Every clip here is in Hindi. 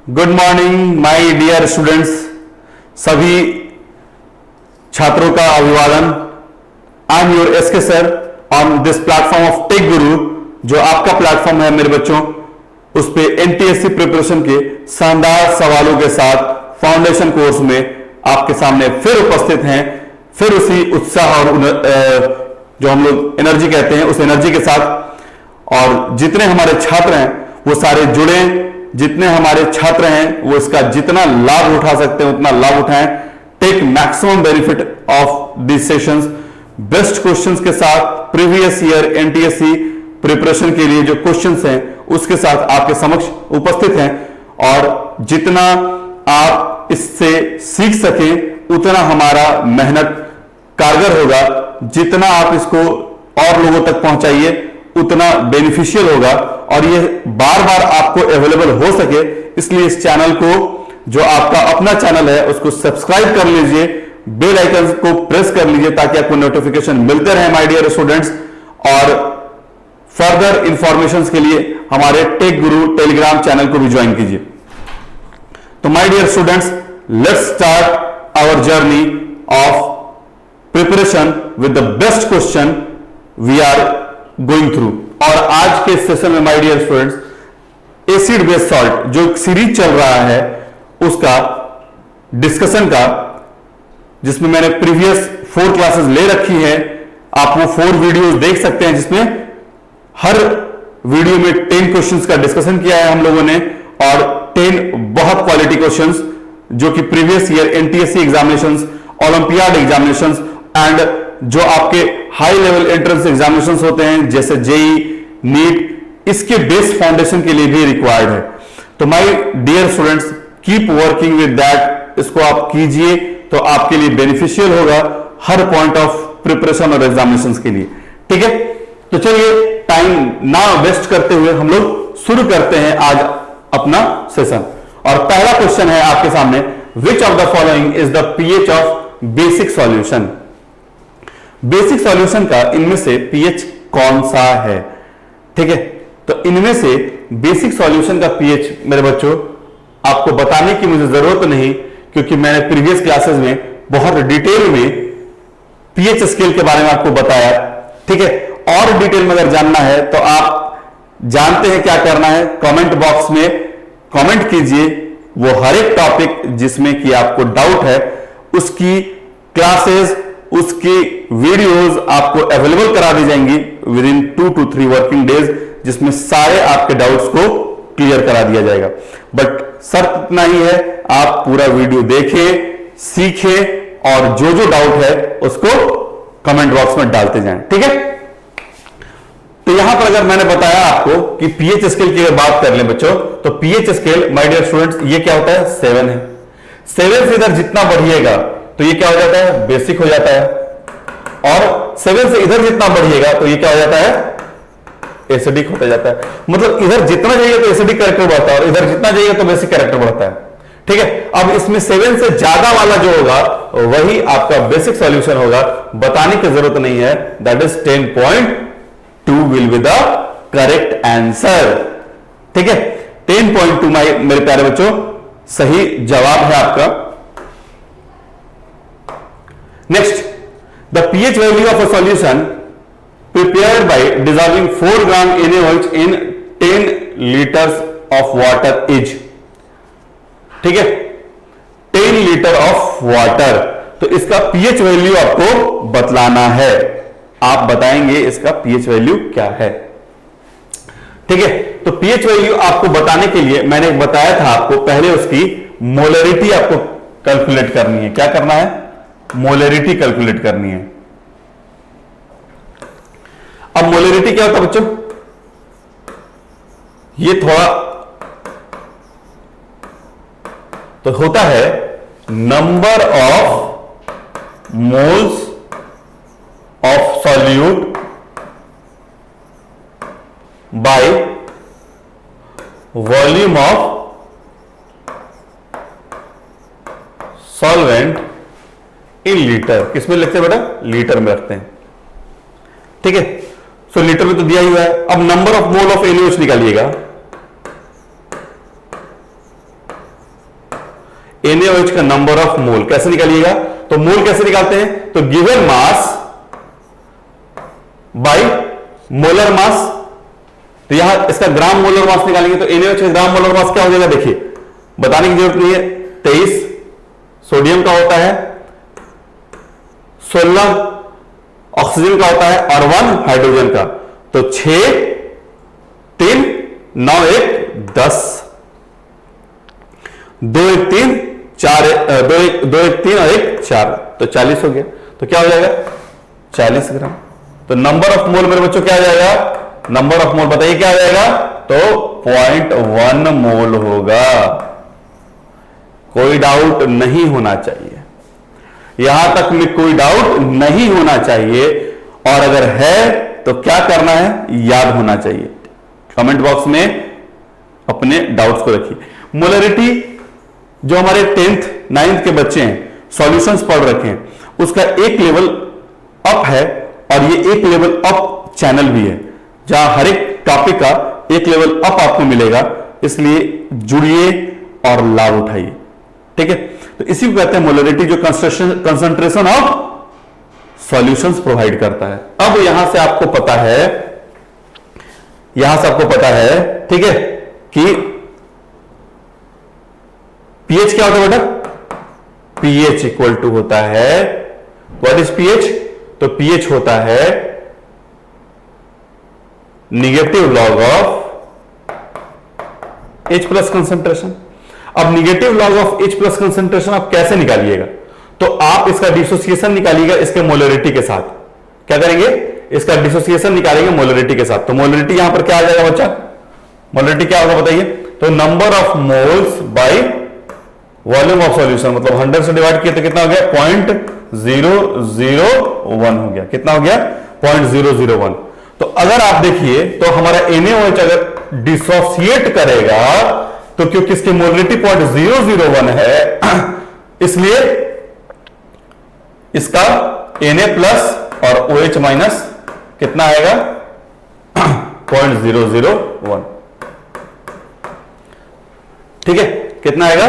Good morning my dear students. सभी छात्रों का अभिवादन। I am your SK sir on this platform of tech Guru, जो आपका प्लेटफॉर्म है मेरे बच्चों। उस पे एनटीएससी प्रिपरेशन के शानदार सवालों के साथ फाउंडेशन कोर्स में आपके सामने फिर उपस्थित हैं, फिर उसी उत्साह और जो हम लोग एनर्जी कहते हैं उस एनर्जी के साथ। और जितने हमारे छात्र हैं वो सारे जुड़े, जितने हमारे छात्र हैं वो इसका जितना लाभ उठा सकते हैं उतना लाभ उठाएं। Take maximum benefit of this sessions. Best questions के साथ प्रीवियस ईयर एनटीएससी प्रिपरेशन के लिए जो क्वेश्चंस हैं उसके साथ आपके समक्ष उपस्थित हैं। और जितना आप इससे सीख सकें उतना हमारा मेहनत कारगर होगा। जितना आप इसको और लोगों तक पहुंचाइए उतना बेनिफिशियल होगा और ये बार बार आपको अवेलेबल हो सके, इसलिए इस चैनल को, जो आपका अपना चैनल है, उसको सब्सक्राइब कर लीजिए, बेल आइकन को प्रेस कर लीजिए ताकि आपको नोटिफिकेशन मिलते रहे माय डियर स्टूडेंट्स। और फर्दर इंफॉर्मेशन के लिए हमारे टेक गुरु टेलीग्राम चैनल को भी ज्वाइन कीजिए। तो my dear students, let's start our journey of preparation with the best question we are going through. और आज के सेशन में my dear students, acid base salt जो सीरीज चल रहा है उसका डिस्कशन का, जिसमें मैंने प्रीवियस 4 क्लासेस ले रखी है। आप वो 4 वीडियोस देख सकते हैं जिसमें हर वीडियो में 10 क्वेश्चंस का डिस्कशन किया है हम लोगों ने, और 10 बहुत क्वालिटी क्वेश्चंस जो कि previous year NTSC examinations, olympiad examinations and जो आपके हाई लेवल एंट्रेंस एग्जामिनेशंस होते हैं जैसे जेई, नीट, इसके बेस फाउंडेशन के लिए भी रिक्वायर्ड है। तो my dear students, keep working with that. इसको आप कीजिए तो आपके लिए बेनिफिशियल होगा हर पॉइंट ऑफ प्रिपरेशन और एग्जामिनेशंस के लिए। ठीक है, तो चलिए टाइम ना वेस्ट करते हुए हम लोग शुरू करते हैं आज अपना सेशन। और पहला क्वेश्चन है आपके सामने, विच of the following is the pH of basic solution. Basic solution का इनमें से पीएच कौन सा है? ठीक है, तो इनमें से बेसिक सॉल्यूशन का पीएच मेरे बच्चों आपको बताने की मुझे जरूरत नहीं, क्योंकि मैंने प्रीवियस क्लासेस में बहुत डिटेल में पीएच स्केल के बारे में आपको बताया। ठीक है, और डिटेल में अगर जानना है तो आप जानते हैं क्या करना है, कमेंट बॉक्स में कमेंट कीजिए। वो हर एक टॉपिक जिसमें कि आपको डाउट है उसकी क्लासेस, उसकी वीडियोस आपको अवेलेबल करा दी जाएंगी with in 2 to 3 working days, जिसमें सारे आपके डाउट्स को क्लियर करा दिया जाएगा। बट शर्त इतना ही है, आप पूरा वीडियो देखें, सीखें और जो जो डाउट है उसको कमेंट बॉक्स में डालते जाएं। ठीक है, तो यहां पर अगर मैंने बताया आपको कि पीएच स्केल की अगर बात कर लें बच्चों, तो pH scale my dear students ये क्या होता है? 7 है। 7 से इधर जितना बढ़िएगा तो ये क्या हो जाता है? बेसिक हो जाता है। और 7 से इधर जितना बढ़िएगा तो ये क्या हो जाता है? एसिडिक होता जाता है। मतलब इधर जितना जाइएगा तो एसिडिक कैरेक्टर बढ़ता है और इधर जितना जाइएगा तो बेसिक कैरेक्टर बढ़ता है। ठीक है, अब इसमें 7 से ज्यादा वाला जो होगा वही आपका बेसिक सॉल्यूशन होगा। बताने की जरूरत नहीं है, that is 10.2 will be the correct answer. ठीक है, 10.2 मेरे प्यारे बच्चों सही जवाब है आपका। Next, the pH value of a solution prepared by dissolving 4 gram NaOH in 10 liters of water is। ठीक है, 10 लीटर ऑफ वाटर। तो इसका पीएच वैल्यू आपको बतलाना है। आप बताएंगे इसका पीएच वैल्यू क्या है। ठीक है, तो पीएच वैल्यू आपको बताने के लिए मैंने बताया था आपको, पहले उसकी मोलरिटी आपको कैलकुलेट करनी है। क्या करना है? मोलरिटी कैलकुलेट करनी है। अब मोलरिटी क्या होता है बच्चों? ये थोड़ा तो होता है number of moles of solute by volume of solvent in litre. किसमें लिखते हैं बेटा? लीटर में रखते हैं। ठीक है, सो लीटर में तो दिया ही हुआ है। अब number of mole of NaOH निकालिएगा। NaOH का नंबर ऑफ मोल कैसे निकालिएगा? तो मोल कैसे निकालते हैं? तो given mass by molar mass. तो यहां इसका ग्राम मोलर मास निकालेंगे तो NaOH का ग्राम मोलर मास क्या हो जाएगा? देखिए, बताने की जरूरत नहीं है। 23 सोडियम का होता है, 16 ऑक्सीजन का होता है और 1 हाइड्रोजन का। तो 6 3 9 1 10, 2 1 3 4 2 1 3 और 1 4, तो 40 हो गया। तो क्या हो जाएगा? 40 ग्राम। तो नंबर ऑफ मोल मेरे बच्चों क्या आ जाएगा? नंबर ऑफ मोल बताइए क्या आ जाएगा? तो 0.1 मोल होगा। कोई डाउट नहीं होना चाहिए, यहां तक में कोई डाउट नहीं होना चाहिए। और अगर है तो क्या करना है? याद होना चाहिए। कमेंट बॉक्स में अपने डाउट्स को रखिए। मोलरिटी जो हमारे 10th 9th के बच्चे हैं, सॉल्यूशंस पढ़ रखे हैं, उसका एक लेवल अप है और ये एक लेवल अप चैनल भी है, जहां हर एक टॉपिक का एक लेवल अप आपको मिलेगा। इसलिए जुड़िए और लाभ उठाइए, ठीक है? तो इसी को कहते हैं मोलरिटी, जो कंसंट्रेशन ऑफ सॉल्यूशंस प्रोवाइड करता है। अब यहां से आपको पता है, ठीक है, कि पीएच क्या होता है बेटा? पीएच इक्वल टू होता है, व्हाट इज पीएच? तो पीएच होता है negative log of H plus concentration. अब negative log of H plus concentration आप कैसे निकालिएगा? तो आप इसका डिसोसिएशन निकालिएगा इसके मोलरिटी के साथ। क्या करेंगे? इसका डिसोसिएशन निकालेंगे मोलरिटी के साथ। तो मोलरिटी यहां पर क्या आ जाएगा बच्चा? मोलरिटी क्या होगा बताइए? तो number of moles by volume of solution, मतलब 100 से डिवाइड किया तो कितना हो गया? 0.001 हो गया। कितना हो गया? 0.001। तो अगर आप देखिए तो हमारा NaOH अगर डिसोसिएट करेगा तो क्योंकि इसकी मोलरिटी 0.001 है, इसलिए इसका Na प्लस और OH माइनस कितना आएगा? 0.001। ठीक है, कितना आएगा?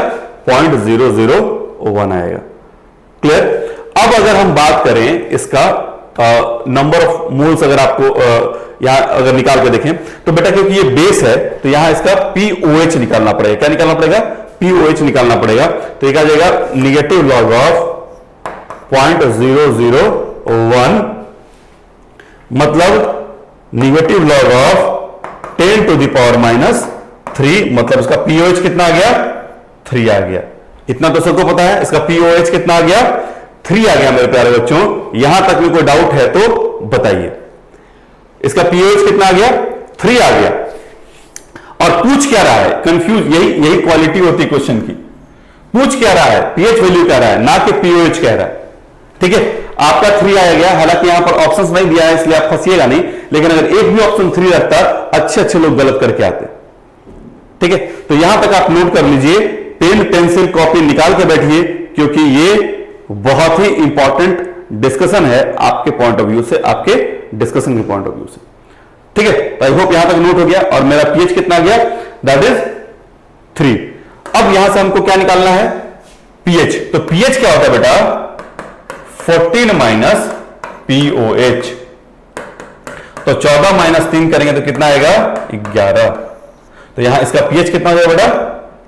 0.001 आएगा। क्लियर? अब अगर हम बात करें इसका नंबर ऑफ मोल्स, अगर आपको यहां अगर निकाल के देखें तो बेटा क्योंकि ये बेस है तो यहां इसका POH निकालना पड़ेगा। क्या निकालना पड़ेगा? POH निकालना पड़ेगा। तो ये क्या जाएगा? निगेटिव लॉग ऑफ 0.001 मतलब negative log of 10 to the power -3, मतलब इसका POH कितना आ गया? 3 आ गया। इतना तो सबको पता है, इसका POH कितना आ गया? 3 आ गया मेरे प्यारे बच्चों। यहां तक में कोई डाउट है तो बताइए। इसका POH कितना आ गया? 3 आ गया। और पूछ क्या रहा है? कंफ्यूज, यही क्वालिटी होती है क्वेश्चन की। पूछ क्या रहा है? पीएच वैल्यू कह रहा है, ना कि POH कह रहा है। ठीक है, आपका 3 आया गया, हालांकि यहां पर ऑप्शंस नहीं दिया है इसलिए आप फंसिएगा नहीं, लेकिन अगर एक भी ऑप्शन 3 रखता अच्छे लोग गलत करके आते। ठीक है, तो यहां तक आप नोट कर लीजिए, पेन पेंसिल कॉपी निकाल के बैठिए, क्योंकि ये बहुत ही इंपॉर्टेंट डिस्कशन है आपके पॉइंट ऑफ व्यू से, आपके डिस्कशन के पॉइंट ऑफ व्यू से। ठीक है, तो आई होप यहां तक नोट हो गया। और मेरा पीएच कितना गया? That is 3। अब यहां से हमको क्या निकालना है? पीएच। तो पीएच क्या होता है बेटा? 14 माइनस POH। तो 14 माइनस 3 करेंगे तो कितना आएगा? 11। तो यहां इसका पीएच कितना हो जाएगा बेटा?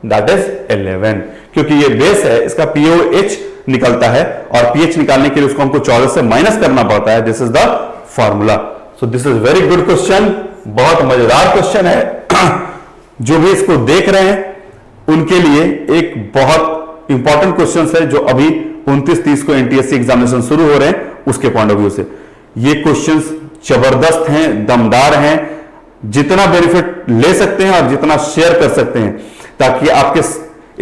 That is 11। क्योंकि ये बेस है, इसका POH निकलता है और पीएच निकालने के लिए उसको हमको 14 से माइनस करना पड़ता है। This is the formula. So this is very good question, बहुत मजेदार क्वेश्चन है। जो भी इसको देख रहे हैं उनके लिए एक बहुत इंपॉर्टेंट क्वेश्चन है, जो अभी 29-30 को NTSC एग्जामिनेशन शुरू हो रहे हैं उसके पॉइंट ऑफ व्यू से। ये क्वेश्चंस जबरदस्त हैं, दमदार हैं। जितना बेनिफिट ले सकते हैं और जितना शेयर कर सकते हैं, ताकि आपके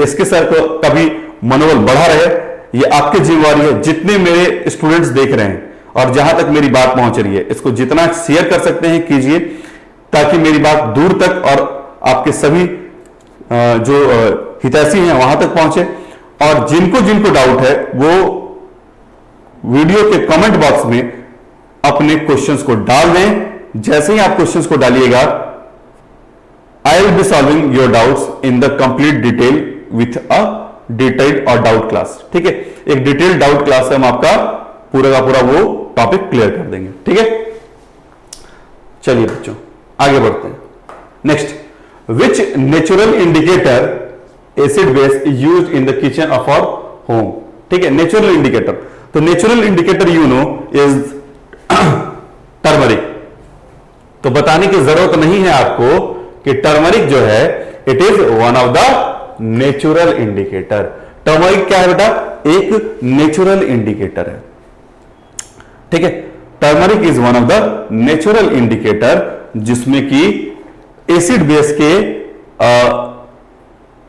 SK सर को कभी मनोबल बढ़ा रहे, ये आपकी जिम्मेवारी है। जितने मेरे स्टूडेंट्स देख रहे हैं और जहां तक मेरी बात पहुंच रही है, इसको जितना शेयर कर सकते हैं कीजिए, ताकि मेरी बात दूर तक और आपके सभी जो हितैषी हैं वहां तक पहुंचे। और जिनको जिनको डाउट है वो वीडियो के कमेंट बॉक्स में अपने क्वेश्चंस को डाल दें। जैसे ही आप क्वेश्चंस को डालिएगा, I will be solving your doubts in the complete detail with a detailed और डाउट क्लास। ठीक है, एक डिटेल्ड डाउट क्लास से हम आपका पूरा का पूरा वो टॉपिक क्लियर कर देंगे। ठीक है, चलिए बच्चों आगे बढ़ते हैं। Next, which natural indicator acid base used in the kitchen of our home. ठीक है, नेचुरल इंडिकेटर, तो natural indicator you know is turmeric. तो बताने की जरूरत नहीं है आपको कि टर्मरिक जो है it is one of the natural indicator. Turmeric क्या है बेटा? एक नेचुरल इंडिकेटर है। ठीक है, turmeric is one of the natural indicator जिसमें कि एसिड बेस के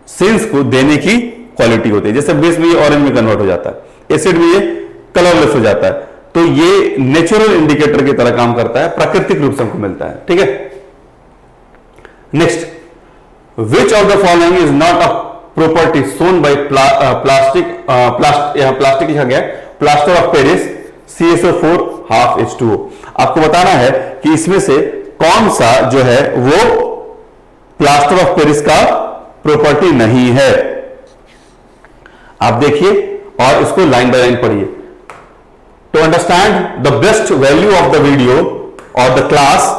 सेंस को देने की क्वालिटी होती है। जैसे बेस में ये ऑरेंज में कन्वर्ट हो जाता है, एसिड में ये कलरलेस हो जाता है, तो ये नेचुरल इंडिकेटर की तरह काम करता है, प्राकृतिक रूप से हमको मिलता है। ठीक है, next, which of the following is not a property shown by plastic लिखा गया, plaster of Paris CSO4 half H2O। आपको बताना है कि इसमें से कौन सा जो है वो प्लास्टर ऑफ पेरिस का प्रॉपर्टी नहीं है। आप देखिए और इसको लाइन बाय लाइन पढ़िए। To understand the best value of the video और द क्लास,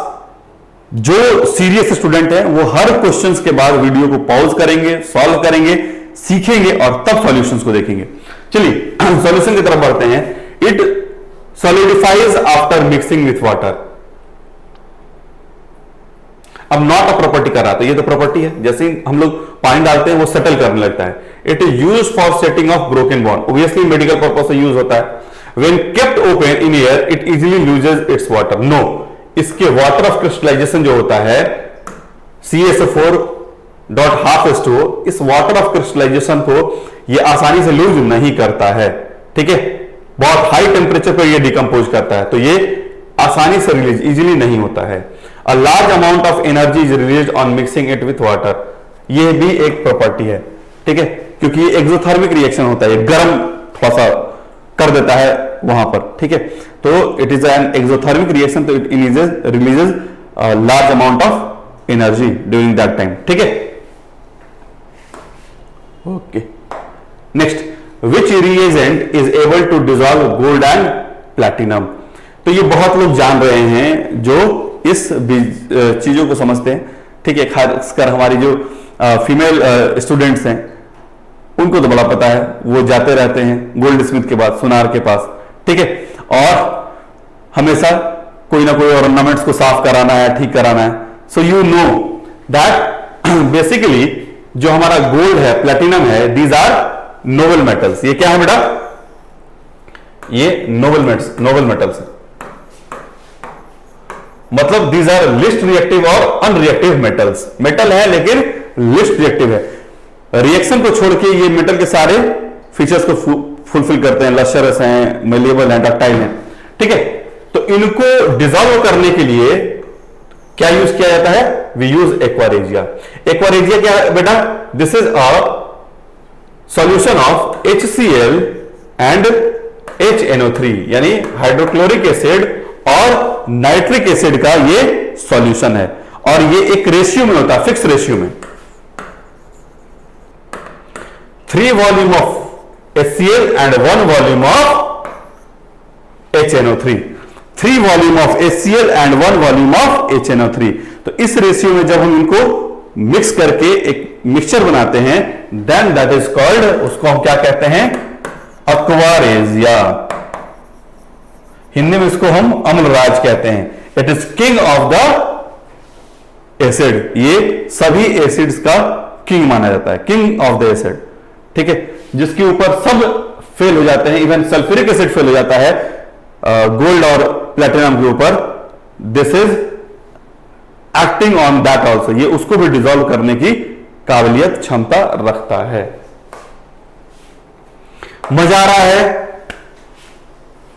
जो सीरियस स्टूडेंट है वो हर क्वेश्चंस के बाद वीडियो को पॉज करेंगे, सॉल्व करेंगे, सीखेंगे और तब सॉल्यूशंस को देखेंगे। चलिए सॉल्यूशन की तरफ बढ़ते हैं। It solidifies after mixing with water. अब नॉट अ प्रॉपर्टी कर रहा, तो ये तो प्रॉपर्टी है, जैसे ही हम लोग पानी डालते हैं वो सेटल करने लगता है। It is use for setting of broken bond, obviously medical purpose से यूज होता है। When kept open in air it easily loses its water. No, इसके वाटर ऑफ क्रिस्टलाइजेशन जो होता है CSO4 डॉट हाफ H2O, इस वाटर ऑफ क्रिस्टलाइजेशन को ये आसानी से लूज नहीं करता है। ठीक है, बहुत हाई टेम्परेचर पर ये डिकम्पोज करता है, तो ये आसानी से रिलीज इजीली नहीं होता है। A large amount of energy is release on mixing it with water, ये भी एक प्रॉपर्टी है। ठीक है, क्योंकि ये एक्सोथर्मिक रिएक्शन होता है, गर्म थोड़ा सा कर देता है वहां पर। ठीक है, तो it is an exothermic reaction, तो it releases large amount of energy during that time. ठीक है, okay. Next, which reagent is able to dissolve gold and platinum. तो ये बहुत लोग जान रहे हैं जो इस चीजों को समझते हैं। ठीक है, खासकर हमारी जो फीमेल स्टूडेंट्स हैं उनको तो बड़ा पता है, वो जाते रहते हैं गोल्ड स्मिथ के पास, सुनार के पास। ठीक है, और हमेशा कोई ना कोई ऑर्नामेंट्स को साफ कराना है, ठीक कराना है। So you know that basically जो हमारा गोल्ड है, प्लैटिनम है, दीज आर नोबल मेटल्स। ये क्या है बेटा? ये नोबल मेटल्स है, मतलब दीज आर लिस्ट रिएक्टिव और अनरिएक्टिव मेटल्स। मेटल है लेकिन लिस्ट रिएक्टिव है। रिएक्शन को छोड़ के ये मेटल के सारे फीचर्स को फुलफिल करते हैं, लश्चरस हैं, मेलेबल हैं, डक्टाइल हैं। ठीक है, तो इनको डिसॉल्व करने के लिए क्या यूज किया जाता है? We use aqua regia. एक्वारेजिया क्या है बेटा? This is a solution of HCl and HNO3, यानी हाइड्रोक्लोरिक एसिड और नाइट्रिक एसिड का ये सॉल्यूशन है, और ये एक रेशियो में होता है, फिक्स रेशियो में। 3 volume of HCl and 1 volume of HNO3। 3 volume of HCl and 1 volume of HNO3। तो इस रेशियो में जब हम इनको मिक्स करके एक मिक्सचर बनाते हैं, देन दैट इज कॉल्ड, उसको हम क्या कहते हैं? एक्वारेजिया। हिंदी में इसको हम अम्लराज कहते हैं। It is king of the acid. ये सभी एसिड्स का किंग माना जाता है, किंग ऑफ द एसिड। ठीक है, जिसके ऊपर सब फेल हो जाते हैं, इवन सल्फ्यूरिक एसिड फेल हो जाता है गोल्ड और प्लैटिनम के ऊपर। This is acting on that also, ये उसको भी डिसॉल्व करने की काबिलियत, क्षमता रखता है। मजा आ रहा है?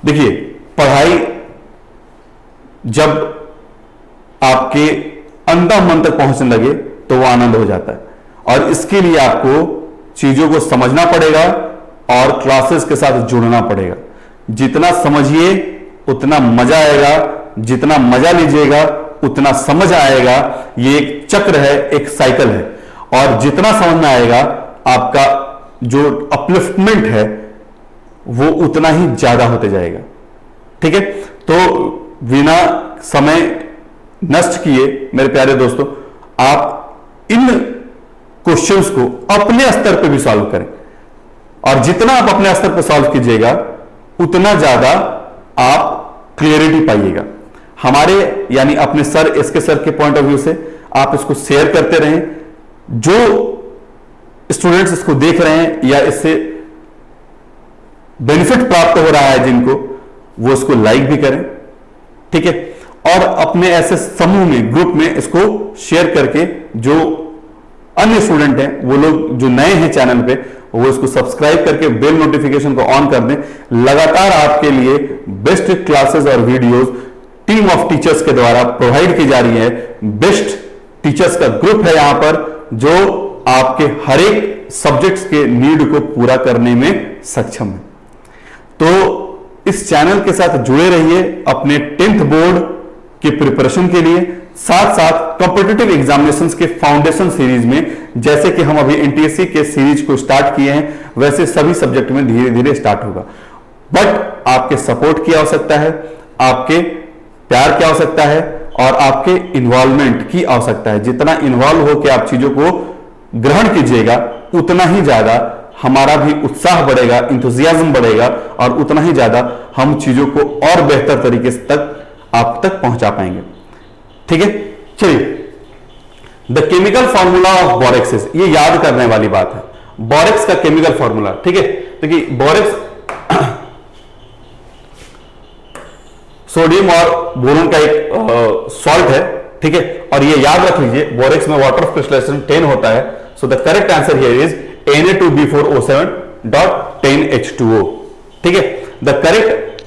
देखिए, पढ़ाई जब आपके अंदर मन तक पहुंचने लगे तो वो आनंद हो जाता है, और इसके लिए आपको चीजों को समझना पड़ेगा और क्लासेस के साथ जुड़ना पड़ेगा। जितना समझिए उतना मजा आएगा, जितना मजा लीजिएगा उतना समझ आएगा। ये एक चक्र है, एक साइकिल है, और जितना समझ में आएगा आपका जो अपलिफ्टमेंट है वो उतना ही ज्यादा होते जाएगा। ठीक है, तो बिना समय नष्ट किए मेरे प्यारे दोस्तों, आप इन क्वेश्चंस को अपने स्तर पे भी सॉल्व करें, और जितना आप अपने स्तर पे सॉल्व कीजिएगा उतना ज्यादा आप क्लियरिटी पाइएगा। हमारे यानी अपने सर एसके सर के पॉइंट ऑफ व्यू से आप इसको शेयर करते रहें। जो स्टूडेंट्स इसको देख रहे हैं या इससे बेनिफिट प्राप्त हो रहा है जिनको, वो इसको लाइक भी करें। ठीक है, और अपने ऐसे समूह में, ग्रुप में इसको शेयर करके जो अन्य स्टूडेंट हैं, वो लोग जो नए हैं चैनल पे, वो इसको सब्सक्राइब करके बेल नोटिफिकेशन को ऑन कर दें। लगातार आपके लिए बेस्ट क्लासेस और वीडियोस टीम ऑफ टीचर्स के द्वारा प्रोवाइड की जा रही है। बेस्ट टीचर्स का ग्रुप है यहां पर, जो आपके हर एक सब्जेक्ट्स के नीड को पूरा करने में सक्षम है। तो इस चैनल के साथ जुड़े रहिए अपने 10th बोर्ड के प्रिपरेशन के लिए, साथ साथ कॉम्पिटिटिव एग्जामिनेशंस के फाउंडेशन सीरीज में, जैसे कि हम अभी एनटीएससी के सीरीज को स्टार्ट किए हैं, वैसे सभी सब्जेक्ट में धीरे धीरे स्टार्ट होगा। बट आपके सपोर्ट की आवश्यकता है, आपके प्यार की आवश्यकता है, और आपके इन्वॉल्वमेंट की आवश्यकता है। जितना इन्वॉल्व होकर आप चीजों को ग्रहण कीजिएगा, उतना ही ज्यादा हमारा भी उत्साह बढ़ेगा, इंथुजियाज्म बढ़ेगा, और उतना ही ज्यादा हम चीजों को और बेहतर तरीके से आप तक पहुंचा पाएंगे। ठीक है, चलिए, the chemical formula of borax, ये याद करने वाली बात है, बोरेक्स का केमिकल फॉर्मूला। ठीक है, देखिए बोरेक्स सोडियम और बोरोन का एक सॉल्ट है। ठीक है, और ये याद रख लीजिए, बोरेक्स में वाटर ऑफ क्रिस्टलाइजेशन 10 होता है। So the correct answer here is Na2B4O7.10H2O। ठीक है, the correct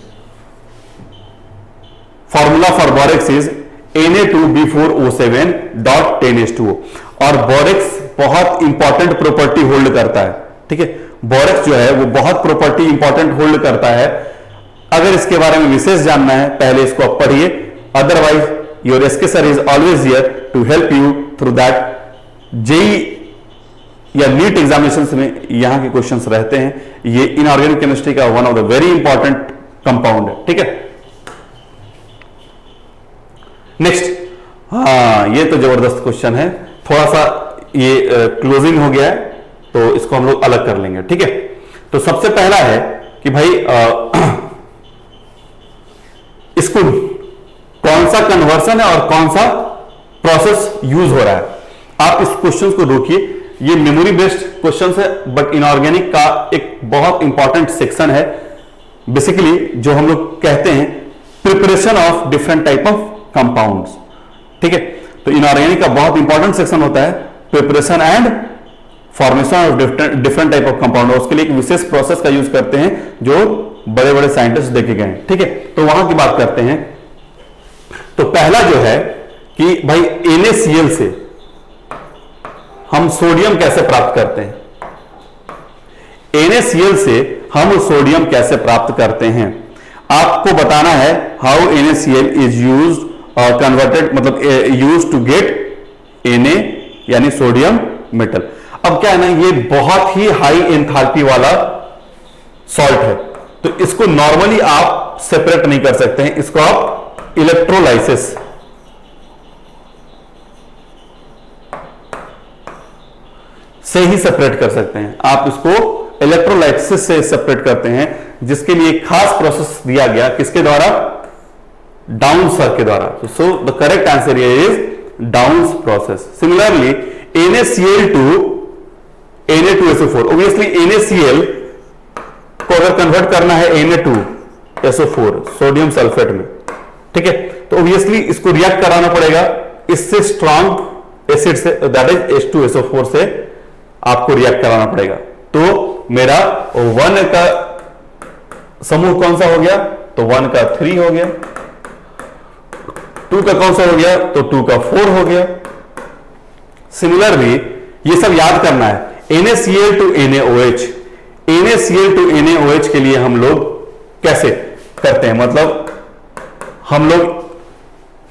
formula for borax is Na2B4O7.10H2O। और बोरेक्स बहुत इंपॉर्टेंट प्रॉपर्टी होल्ड करता है। ठीक है, बोरेक्स जो है वो बहुत प्रॉपर्टी इंपॉर्टेंट होल्ड करता है। अगर इसके बारे में विशेष जानना है, पहले इसको आप पढ़िए, otherwise your SK sir is always here to help you through that. JEE या नीट एग्जामिनेशन में यहां के क्वेश्चंस रहते हैं। ये इनऑर्गेनिक केमिस्ट्री का one of the very important compound है। ठीक है, नेक्स्ट, हाँ ये तो जबरदस्त क्वेश्चन है, थोड़ा सा ये क्लोजिंग हो गया है, तो इसको हम लोग अलग कर लेंगे। ठीक है, तो सबसे पहला है कि भाई इसको कौन सा कन्वर्सन है और कौन सा प्रोसेस यूज हो रहा है। आप इस क्वेश्चन को रोकिए, ये मेमोरी बेस्ड क्वेश्चन है, बट इनऑर्गेनिक का एक बहुत इंपॉर्टेंट सेक्शन है। बेसिकली जो हम लोग कहते हैं preparation of different type of compounds. ठीक है, तो इनऑर्गेनिक का बहुत इंपॉर्टेंट सेक्शन होता है preparation and formation of different type of compound. उसके लिए एक विशेष प्रोसेस का यूज करते हैं जो बड़े बड़े साइंटिस्ट देखे गए हैं। ठीक है, तो वहां की बात करते हैं। तो पहला जो है कि भाई NaCl से हम सोडियम कैसे प्राप्त करते हैं। NaCl से हम सोडियम कैसे प्राप्त करते हैं, आपको बताना है। हाउ NaCl इज यूज्ड और कन्वर्टेड, मतलब यूज्ड टू गेट Na यानी सोडियम मेटल। अब क्या है ना, ये बहुत ही हाई एंथैल्पी वाला सॉल्ट है, तो इसको नॉर्मली आप सेपरेट नहीं कर सकते हैं। इसको आप इलेक्ट्रोलाइसिस से ही सेपरेट कर सकते हैं। आप इसको इलेक्ट्रोलाइसिस से सेपरेट करते हैं, जिसके लिए खास प्रोसेस दिया गया, किसके द्वारा, डाउन्स के द्वारा। So the correct answer here is downs process. Similarly NaCl to Na2SO4, obviously NaCl को अगर कन्वर्ट करना है Na2SO4 सोडियम सल्फेट में, ठीक है, तो ऑब्वियसली इसको रिएक्ट कराना पड़ेगा इससे स्ट्रॉन्ग एसिड से, दैट इज H2SO4 से आपको रिएक्ट कराना पड़ेगा। तो मेरा 1 का समूह कौन सा हो गया, तो 1 का 3 हो गया, 2 का कौन सा हो गया, तो 2 का 4 हो गया। सिमिलरली ये सब याद करना है। NaCl to NaOH, NaCl to NaOH के लिए हम लोग कैसे करते हैं, मतलब हम लोग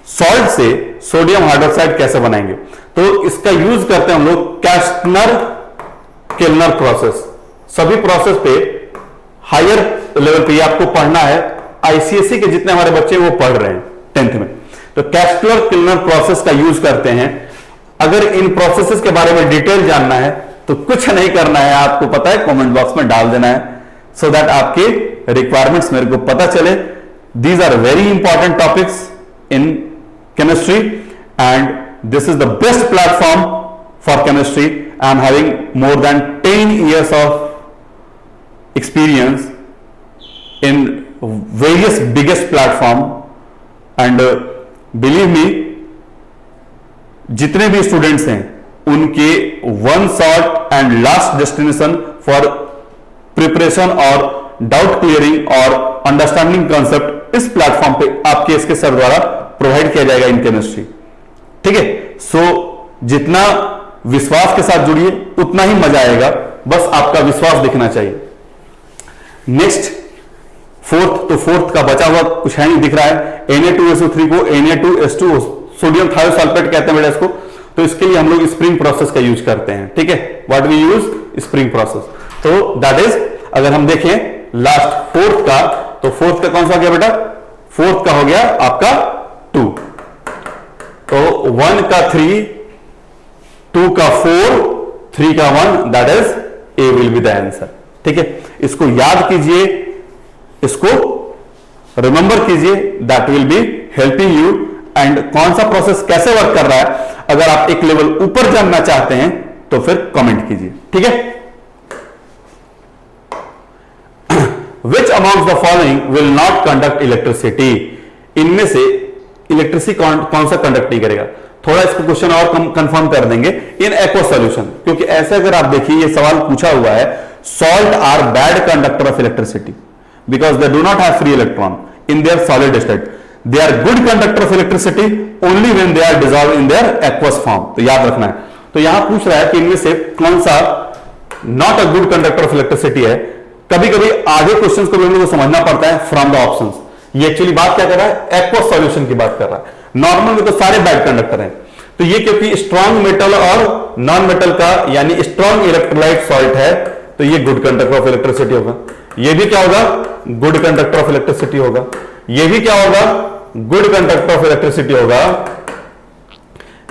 सॉल्ट से सोडियम हाइड्रोक्साइड कैसे बनाएंगे, तो इसका यूज करते हैं हम लोग कैस्टनर केल्नर प्रोसेस। सभी प्रोसेस पे हायर लेवल पे आपको पढ़ना है। आईसीएसई के जितने हमारे बच्चे वो पढ़ रहे हैं 10th में, तो कैस्टलर किल्नर प्रोसेस का यूज करते हैं। अगर इन प्रोसेसेस के बारे में डिटेल जानना है तो कुछ नहीं करना है, आपको पता है, कमेंट बॉक्स में डाल देना है, सो दैट आपके रिक्वायरमेंट्स मेरे को पता चले। These are very important topics in chemistry and this is the best platform for chemistry. I am having more than 10 years of experience in various biggest platform and believe me, जितने भी स्टूडेंट्स हैं उनके one shot and last destination for preparation और डाउट क्लियरिंग और अंडरस्टैंडिंग कॉन्सेप्ट इस प्लेटफॉर्म पे आपके इसके सर द्वारा प्रोवाइड किया जाएगा इन केमिस्ट्री। ठीक है, सो जितना विश्वास के साथ जुड़िए उतना ही मजा आएगा, बस आपका विश्वास दिखना चाहिए। नेक्स्ट फोर्थ, तो फोर्थ का बचा हुआ कुछ है नहीं दिख रहा है। Na2SO3 को Na2S2 सोडियम थायोसल्फेट कहते हैं बेटा इसको, तो इसके लिए हम लोग स्प्रिंग प्रोसेस का यूज करते हैं। ठीक है, what we use, spring process. तो दैट इज, अगर हम देखें लास्ट फोर्थ का, तो फोर्थ का कौन सा हो गया बेटा, फोर्थ का हो गया आपका 2, तो 1 का 3, 2 का 4, 3 का 1, that is a will be the answer. ठीक है, इसको याद कीजिए, इसको रिमेंबर कीजिए, that will be helping you. And कौन सा प्रोसेस कैसे वर्क कर रहा है, अगर आप एक लेवल ऊपर जानना चाहते हैं तो फिर कमेंट कीजिए। ठीक है, which amongst the following will not conduct electricity, इनमें से इलेक्ट्रिसिटी कौन सा कंडक्ट नहीं करेगा। थोड़ा इसको क्वेश्चन और कंफर्म कर देंगे इन एक्वस सॉल्यूशन, क्योंकि ऐसे अगर आप देखिए ये सवाल पूछा हुआ है, salt are bad conductor of electricity because they do not have free electron in their solid state, they are good conductor of electricity only when they are dissolve in their aqueous form. तो याद रखना है। तो यहां पूछ रहा है कि इनमें से कौन सा not a good conductor of electricity है। कभी कभी आधे क्वेश्चंस को भी हम लोग को समझना पड़ता है फ्रॉम द ऑप्शंस। ये एक्चुअली बात क्या कर रहा है, एक्वस सॉल्यूशन की बात कर रहा है। नॉर्मल में तो सारे बैड कंडक्टर हैं, तो ये क्योंकि स्ट्रॉन्ग मेटल और नॉन मेटल का यानी स्ट्रॉन्ग इलेक्ट्रोलाइट सॉल्ट है, तो ये गुड कंडक्टर ऑफ इलेक्ट्रिसिटी होगा। ये भी क्या होगा, गुड कंडक्टर ऑफ इलेक्ट्रिसिटी होगा। ये भी क्या होगा, गुड कंडक्टर ऑफ इलेक्ट्रिसिटी होगा।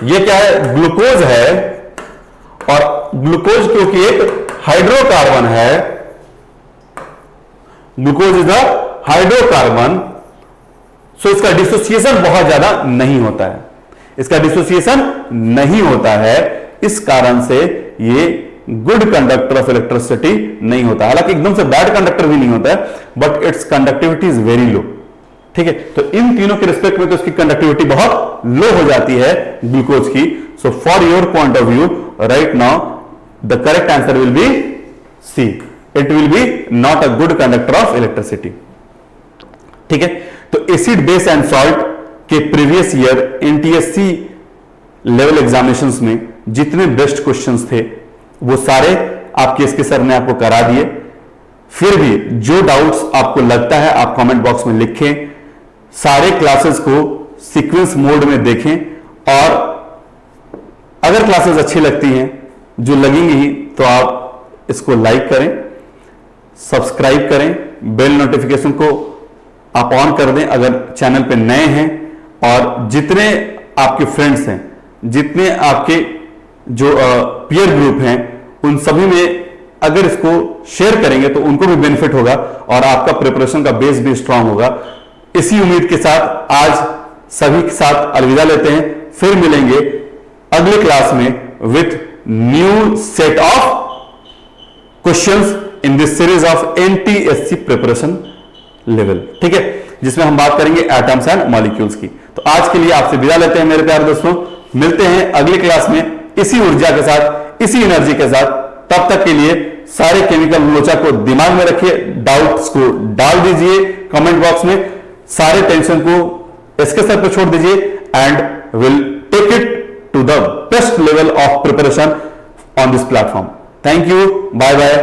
ये क्या है, ग्लूकोज है, और ग्लूकोज क्योंकि एक हाइड्रोकार्बन है, ग्लूकोज इज अ हाइड्रोकार्बन, सो इसका डिसोसिएशन बहुत ज्यादा नहीं होता है, इसका डिसोसिएशन नहीं होता है, इस कारण से ये गुड कंडक्टर ऑफ इलेक्ट्रिसिटी नहीं होता। हालांकि एकदम से बैड कंडक्टर भी नहीं होता है, but it's conductivity is very low. ठीक है, तो इन तीनों के रिस्पेक्ट में तो इसकी कंडक्टिविटी बहुत लो हो जाती है ग्लूकोज की। So for your point of view right now the correct answer will be C, it will be not a good conductor of electricity. ठीक है, तो एसिड बेस एंड सॉल्ट के previous year NTSC level examinations में जितने बेस्ट क्वेश्चंस थे वो सारे आपके इसके सर ने आपको करा दिए। फिर भी जो डाउट्स आपको लगता है आप कमेंट बॉक्स में लिखें, सारे क्लासेस को सीक्वेंस मोड में देखें, और अगर क्लासेस अच्छी लगती हैं, जो लगेंगी ही, तो आप इसको लाइक करें, सब्सक्राइब करें, बेल नोटिफिकेशन को आप ऑन कर दें अगर चैनल पे नए हैं, और जितने आपके फ्रेंड्स हैं, जितने आपके जो पीयर ग्रुप हैं, उन सभी में अगर इसको शेयर करेंगे तो उनको भी बेनिफिट होगा और आपका प्रिपरेशन का बेस भी स्ट्रांग होगा। इसी उम्मीद के साथ आज सभी के साथ अलविदा लेते हैं, फिर मिलेंगे अगले क्लास में with new set of questions in this series of NTSC preparation level. ठीक है, जिसमें हम बात करेंगे एटम्स एंड मॉलिक्यूल्स की। तो आज के लिए आपसे विदा लेते हैं मेरे प्यारे दोस्तों, मिलते हैं अगली क्लास में इसी ऊर्जा के साथ, इसी एनर्जी के साथ। तब तक के लिए सारे केमिकल लोचा को दिमाग में रखिए, डाउट्स को डाल दीजिए कमेंट बॉक्स में, सारे टेंशन को इसके सर पे छोड़ दीजिए, and will take it to the best level of preparation on this platform. Thank you, bye bye.